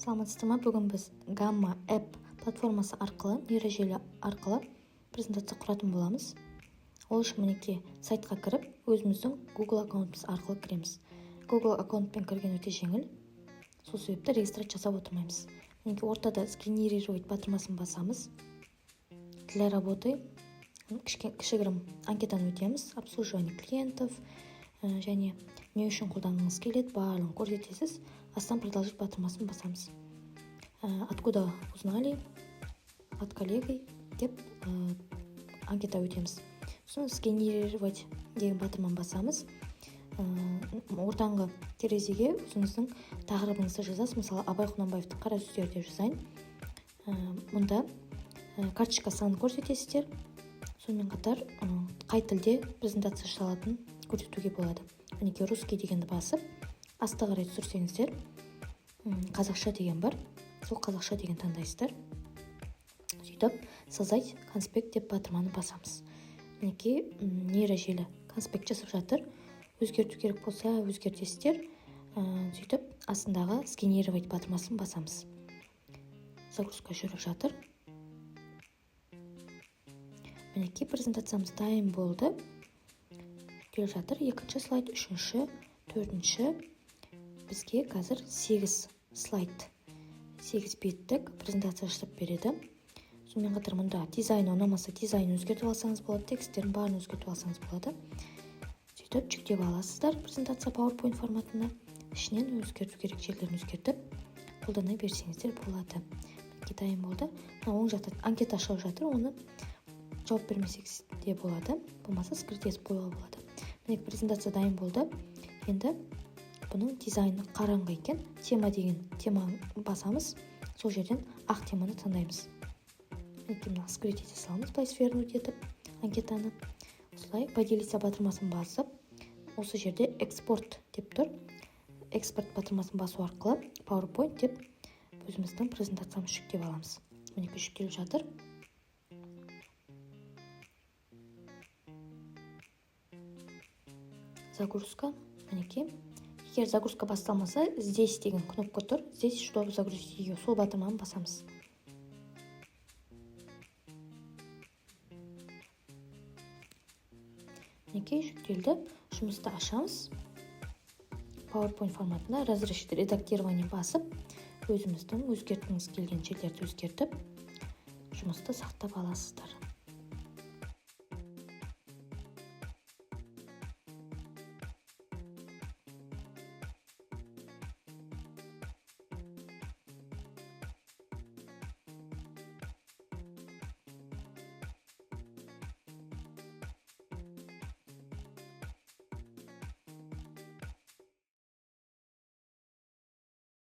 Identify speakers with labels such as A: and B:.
A: Саламатсыздар ма? Бүгін біз Gamma App платформасы арқылы, нейрожелі арқылы презентация құратын боламыз. Ол үшін мінекей сайтқа кіріп, өзіміздің Google аккаунтымыз арқылы кіреміз. Google аккаунтпен кірген өте жеңіл. Сол себепті регистрация жасап отырмаймыз. Мінекей ортада сгенерировать батырмасын басамыз. Для работы кішігірім анкетаны өтеміз. Обслуживание клиентов және не үшін қолданғыңыз келеді, барлығын көрсетесіз. Астан продолжить батырмасын басамыз. Откуда узнали? От коллеги деп анкета өтеміз. Сосын сгенерировать деген батырманы басамыз. Ортаңғы терезеге өзіңіздің тақырыбыңызды жазасыз. Мысалы, Абай Құнанбаевтың қара сөздері деп жазайын. Мұнда карточка санын көрсетесіздер. Сонымен қатар қай тілде презентация жасалатынын көрсетуге болады. Мінекей русский дегенді басып, асты қарай түсірсеңіздер, қазақша деген бар. Сол қазақша деген таңдайсыздар. Сөйтіп, создать конспект деп батырманы басамыз. Мінекей нейрожелі конспект жасап жатыр. Өзгерту керек болса, өзгертесіздер. Сөйтіп, астындағы сгенерировать батырмасын басамыз. Загрузка жүріп жатыр. Мінекей презентациямыз дайын болды. Келіп жатыр. Екінші слайд, үшінші, төртінші. Бізге қазір 8 слайд, 8 беттік презентация жасап береді. Сонымен қатар мұнда дизайн ұнамаса дизайн өзгертіп алсаңыз болады, тексттерін барын өзгертіп алсаңыз болады. Сөйтіп жүктеп аласыздар презентация PowerPoint форматына. Ішінен өзгерту керек жерлерін өзгертіп қолдана берсеңіздер болады. Дайын болды. Оң жақта анкета ашылып жатыр, оны жауап бермесек де болады. Болмаса скрит етіп қоюға болады. Міне презентация дайын болды. Енді бұның дизайны қараңғы екен. Тема деген теманы басамыз. Сол жерден ақ теманы таңдаймыз. Мына скрит ете саламыз, былай свернуть етіп анкетаны. Осылай поделиться батырмасын басып, осы жерде экспорт деп тұр. Экспорт батырмасын басу арқылы PowerPoint деп өзіміздің презентациямыз жүктеп аламыз. Мінекей жүктеліп жатыр. Загрузка. Мінекей. Егер загрузка басталмаса, здесь деген кнопка тұр. Здесь, чтобы загрузить ее, сол батырманы басамыз. Мінекей жүктелді. Жұмысты ашамыз. PowerPoint форматында разрешить редактирование басып, өзіміздің өзгерткіңіз келген жерлерді өзгертіп, жұмысты сақтап аласыздар.